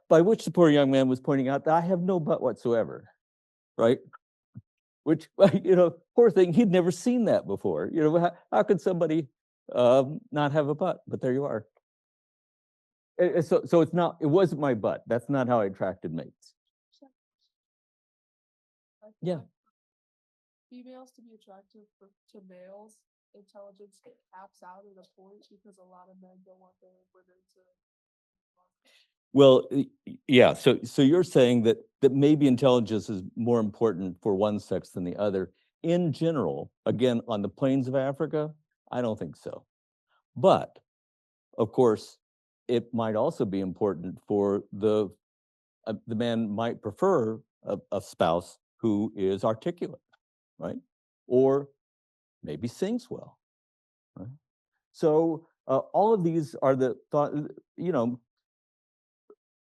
By which the poor young man was pointing out that I have no butt whatsoever, right? Which, poor thing, he'd never seen that before. How could somebody not have a butt? But there you are. So it wasn't my butt. That's not how I attracted mates. Yeah. Females to be attractive to males, intelligence caps out at a point because a lot of men don't want their women to. Well, yeah. So you're saying that maybe intelligence is more important for one sex than the other. In general, again, on the plains of Africa, I don't think so. But of course, it might also be important for the man might prefer a spouse who is articulate, right? Or maybe sings well, right? So all of these are the thought, you know,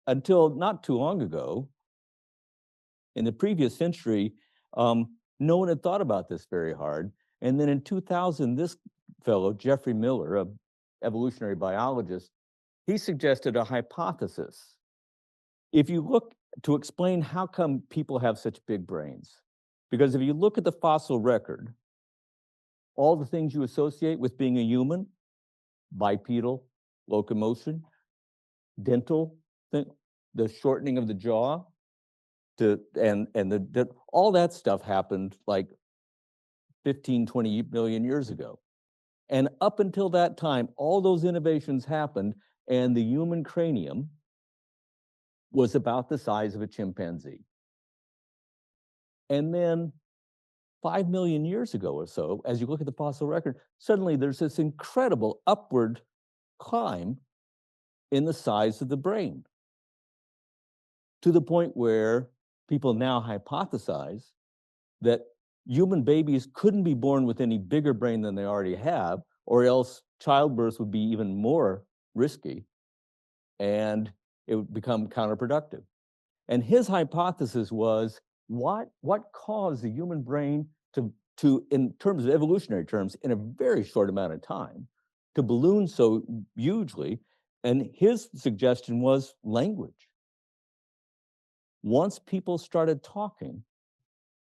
until not too long ago, in the previous century, no one had thought about this very hard. And then in 2000, this fellow, Geoffrey Miller, a evolutionary biologist, he suggested a hypothesis. If you look to explain how come people have such big brains, because if you look at the fossil record, all the things you associate with being a human, bipedal, locomotion, dental, the shortening of the jaw, all that stuff happened like 15, 20 million years ago. And up until that time, all those innovations happened, and the human cranium was about the size of a chimpanzee. And then 5 million years ago or so, as you look at the fossil record, suddenly there's this incredible upward climb in the size of the brain, to the point where people now hypothesize that human babies couldn't be born with any bigger brain than they already have, or else childbirth would be even more risky and it would become counterproductive. And his hypothesis was, what caused the human brain to, in terms of evolutionary terms, in a very short amount of time, to balloon so hugely? And his suggestion was language. Once people started talking,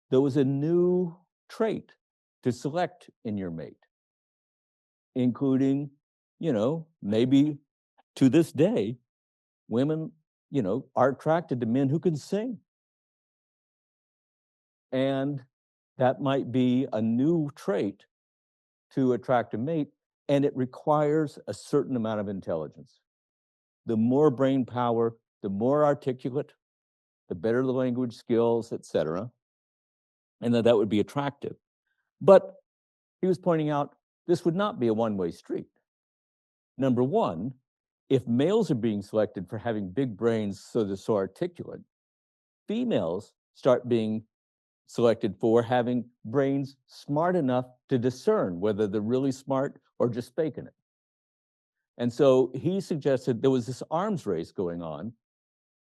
there was a new trait to select in your mate, including, you know, maybe to this day, women, you know, are attracted to men who can sing. And that might be a new trait to attract a mate, and it requires a certain amount of intelligence. The more brain power, the more articulate, the better the language skills, etc., and that would be attractive. But he was pointing out this would not be a one-way street. Number one, if males are being selected for having big brains so they're so articulate, females start being selected for having brains smart enough to discern whether they're really smart or just faking it. And so he suggested there was this arms race going on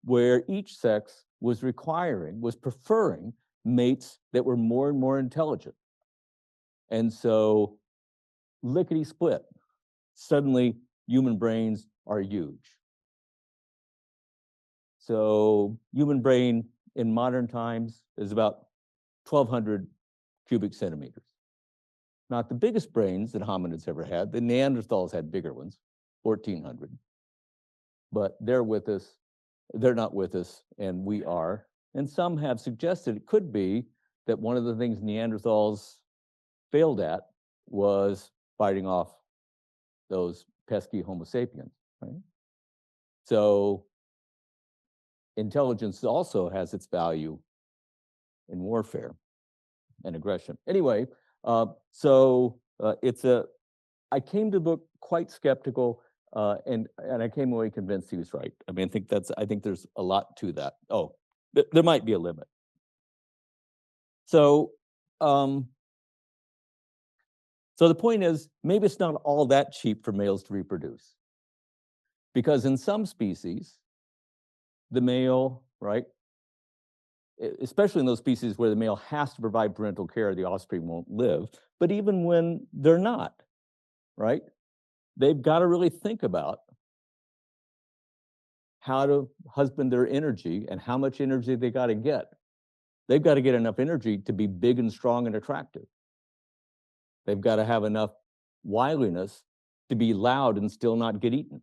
where each sex was preferring mates that were more and more intelligent. And so, lickety split, suddenly human brains are huge. So, human brain in modern times is about 1,200 cubic centimeters. Not the biggest brains that hominids ever had. The Neanderthals had bigger ones, 1,400. But they're with us. They're not with us, and we are. And some have suggested it could be that one of the things Neanderthals failed at was fighting off those pesky Homo sapiens, right? So intelligence also has its value in warfare and aggression. Anyway, I came to the book quite skeptical, and I came away convinced he was right. I mean, I think there's a lot to that. Oh, there might be a limit. So, so the point is, maybe it's not all that cheap for males to reproduce, because in some species, the male, right, especially in those species where the male has to provide parental care, the offspring won't live. But even when they're not, right, they've got to really think about how to husband their energy and how much energy they got to get. They've got to get enough energy to be big and strong and attractive. They've got to have enough wiliness to be loud and still not get eaten.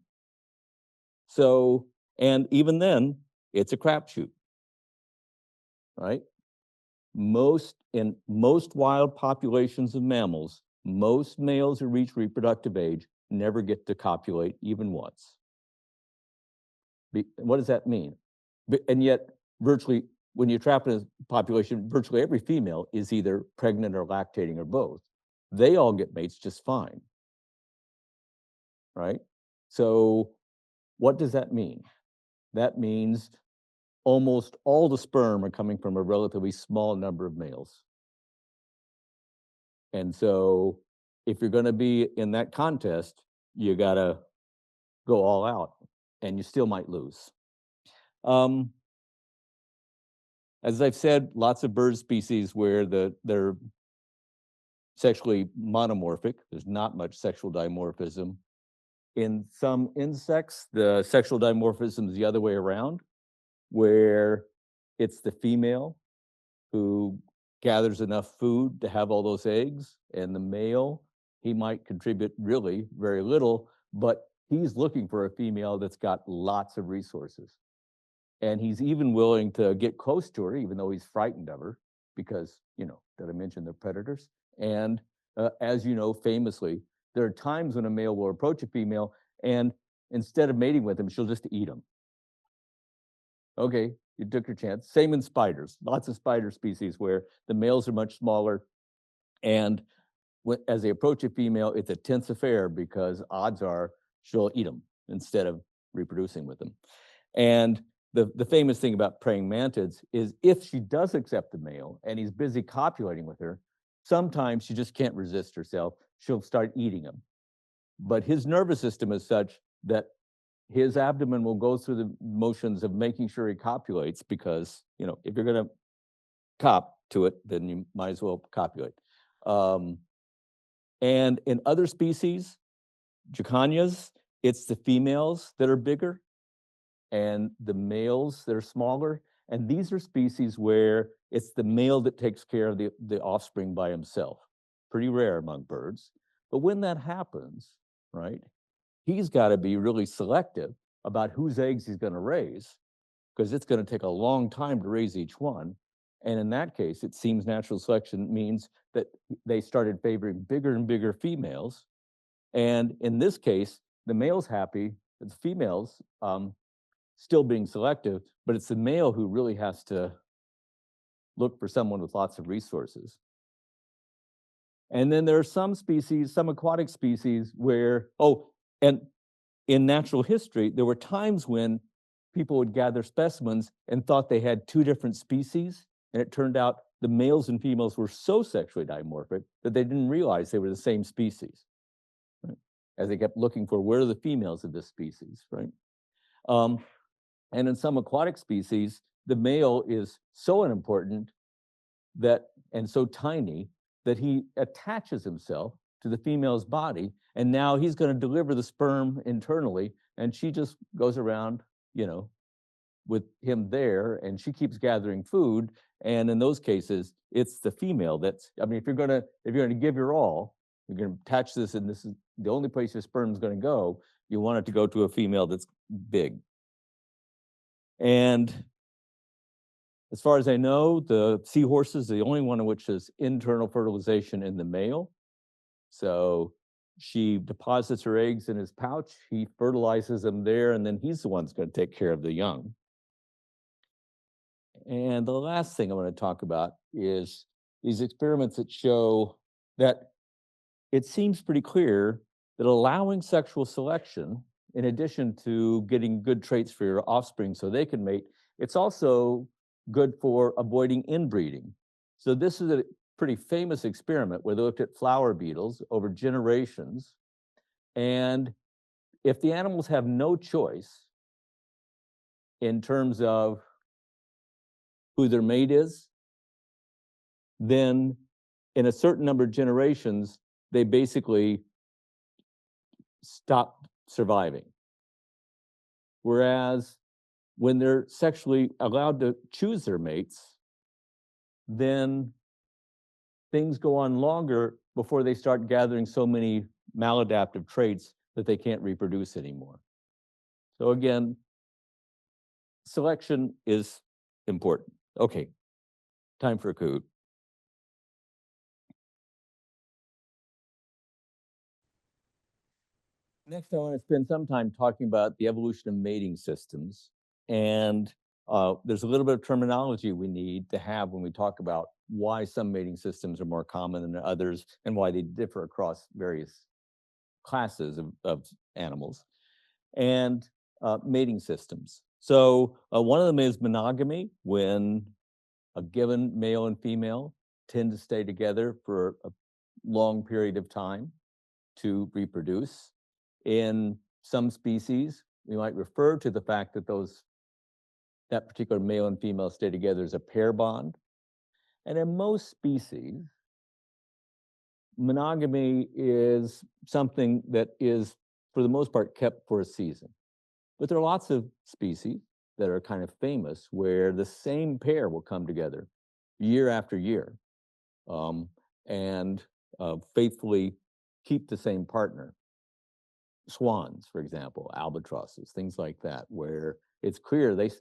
So, and even then, it's a crapshoot, right? In most wild populations of mammals, most males who reach reproductive age never get to copulate even once. What does that mean? And yet, virtually, when you trap in a population, virtually every female is either pregnant or lactating or both. They all get mates just fine, right? So what does that mean? That means almost all the sperm are coming from a relatively small number of males. And so if you're going to be in that contest, you got to go all out, and you still might lose. As I've said, lots of bird species where they're sexually monomorphic. There's not much sexual dimorphism. In some insects, the sexual dimorphism is the other way around, where it's the female who gathers enough food to have all those eggs, and the male, he might contribute really very little, but he's looking for a female that's got lots of resources. And he's even willing to get close to her, even though he's frightened of her, because, did I mention they're predators? And as you know, famously, there are times when a male will approach a female, and instead of mating with him, she'll just eat him. Okay, you took your chance. Same in spiders. Lots of spider species where the males are much smaller, and as they approach a female, it's a tense affair because odds are she'll eat them instead of reproducing with them. And the famous thing about praying mantids is if she does accept the male and he's busy copulating with her, sometimes she just can't resist herself. She'll start eating him. But his nervous system is such that his abdomen will go through the motions of making sure he copulates because, if you're going to cop to it, then you might as well copulate. And in other species, Jacanias, it's the females that are bigger and the males that are smaller. And these are species where it's the male that takes care of the offspring by himself. Pretty rare among birds. But when that happens, right, he's got to be really selective about whose eggs he's going to raise, because it's going to take a long time to raise each one. And in that case, it seems natural selection means that they started favoring bigger and bigger females. And in this case, the male's happy, the females still being selective, but it's the male who really has to look for someone with lots of resources. And then there are some species, some aquatic species where, and in natural history, there were times when people would gather specimens and thought they had two different species. And it turned out the males and females were so sexually dimorphic that they didn't realize they were the same species, right? As they kept looking for where are the females of this species, right? And in some aquatic species, the male is so unimportant and so tiny that he attaches himself to the female's body, and now he's going to deliver the sperm internally, and she just goes around, with him there, and she keeps gathering food. And in those cases, it's the female if you're going to give your all, you're going to attach this, and this is the only place your sperm is going to go, you want it to go to a female that's big. And as far as I know, the seahorse is the only one in which is internal fertilization in the male. So she deposits her eggs in his pouch, he fertilizes them there, and then he's the one that's going to take care of the young. And the last thing I want to talk about is these experiments that show that it seems pretty clear that allowing sexual selection, in addition to getting good traits for your offspring so they can mate, it's also good for avoiding inbreeding. So this is a pretty famous experiment where they looked at flower beetles over generations. And if the animals have no choice in terms of who their mate is, then in a certain number of generations, they basically stop surviving. Whereas when they're sexually allowed to choose their mates, then things go on longer before they start gathering so many maladaptive traits that they can't reproduce anymore. So again, selection is important. Okay, time for a coot. Next, I want to spend some time talking about the evolution of mating systems. And there's a little bit of terminology we need to have when we talk about why some mating systems are more common than others and why they differ across various classes of animals. And mating systems. So one of them is monogamy, when a given male and female tend to stay together for a long period of time to reproduce. In some species, we might refer to the fact that that particular male and female stay together as a pair bond. And in most species, monogamy is something that is, for the most part, kept for a season. But there are lots of species that are kind of famous where the same pair will come together year after year and faithfully keep the same partner. Swans, for example, albatrosses, things like that, where it's clear they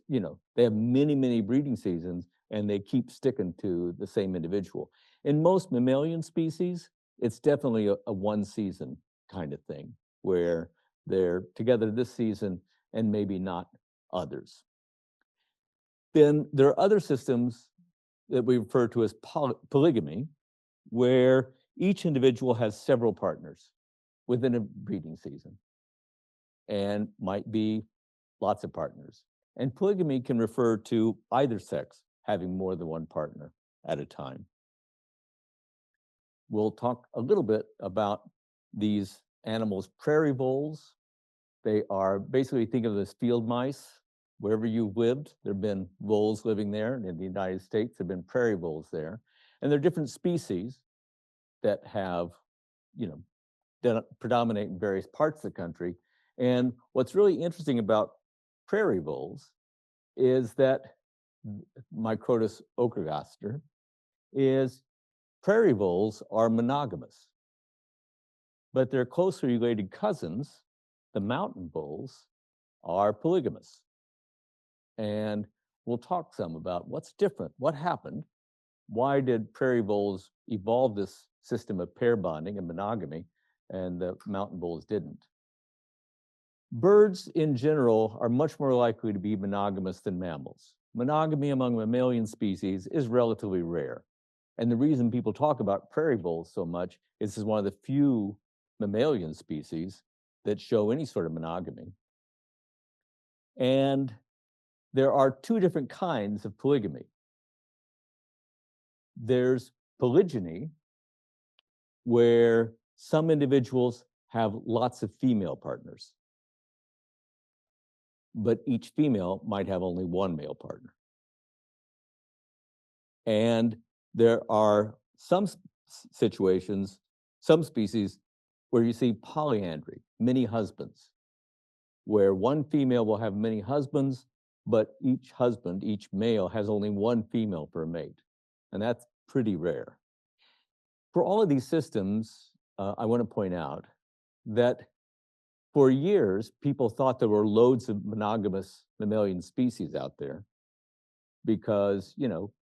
have many, many breeding seasons and they keep sticking to the same individual. In most mammalian species, it's definitely a one season kind of thing where they're together this season and maybe not others. Then there are other systems that we refer to as polygamy, where each individual has several partners within a breeding season and might be lots of partners. And polygamy can refer to either sex having more than one partner at a time. We'll talk a little bit about these animals. Prairie voles, they are basically, think of them as field mice. Wherever you've lived, there have been voles living there. And in the United States, there have been prairie voles there. And there are different species that have, that predominate in various parts of the country. And what's really interesting about prairie voles is that Microtus ochrogaster is prairie voles are monogamous, but their closely related cousins, the mountain voles, are polygamous. And we'll talk some about what's different, what happened, why did prairie voles evolve this system of pair bonding and monogamy, and the mountain voles didn't. Birds in general are much more likely to be monogamous than mammals. Monogamy among mammalian species is relatively rare. And the reason people talk about prairie voles so much is this is one of the few mammalian species that show any sort of monogamy. And there are two different kinds of polygamy. There's polygyny, where some individuals have lots of female partners, but each female might have only one male partner. And there are some situations, some species, where you see polyandry, many husbands, where one female will have many husbands, but each husband, each male, has only one female per mate. And that's pretty rare. For all of these systems, I want to point out that for years, people thought there were loads of monogamous mammalian species out there because,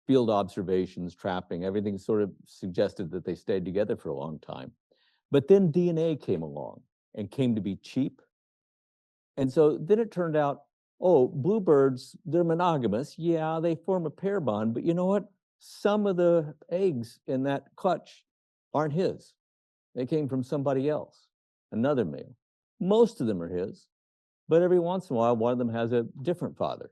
field observations, trapping, everything sort of suggested that they stayed together for a long time. But then DNA came along and came to be cheap. And so then it turned out, oh, bluebirds, they're monogamous. Yeah, they form a pair bond, but you know what? Some of the eggs in that clutch aren't his. They came from somebody else, another male. Most of them are his, but every once in a while, one of them has a different father,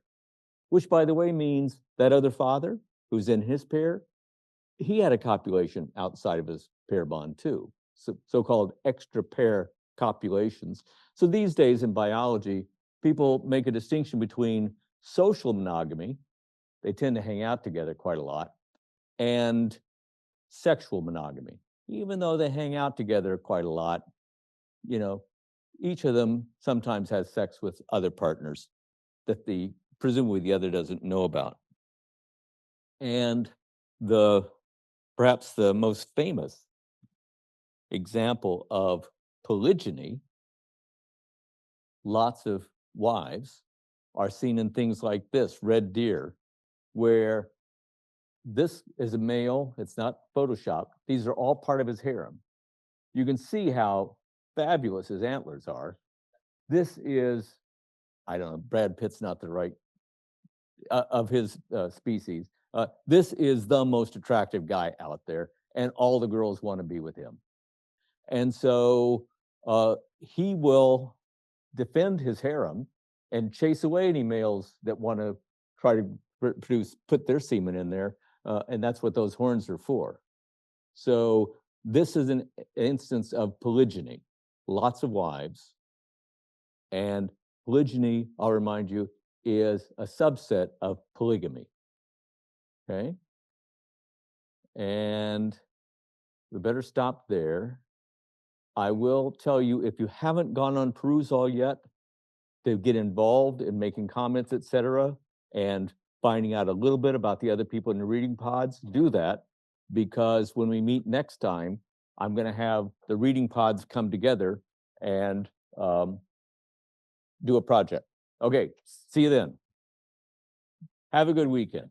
which, by the way, means that other father who's in his pair, he had a copulation outside of his pair bond too, so-called extra pair copulations. So these days in biology, people make a distinction between social monogamy, they tend to hang out together quite a lot, and sexual monogamy. Even though they hang out together quite a lot, each of them sometimes has sex with other partners that presumably the other doesn't know about. And perhaps the most famous example of polygyny, lots of wives, are seen in things like this, red deer, where this is a male, it's not Photoshopped. These are all part of his harem. You can see how fabulous his antlers are. This is, I don't know, Brad Pitt's not the right, of his species. This is the most attractive guy out there, and all the girls want to be with him. And so he will defend his harem and chase away any males that want to try to put their semen in there. And that's what those horns are for. So This is an instance of polygyny, lots of wives. And polygyny, I'll remind you, is a subset of polygamy. Okay? And we better stop there. I will tell you, if you haven't gone on Perusall yet, to get involved in making comments, etc., and finding out a little bit about the other people in the reading pods, do that, because when we meet next time, I'm going to have the reading pods come together and do a project. Okay, see you then. Have a good weekend.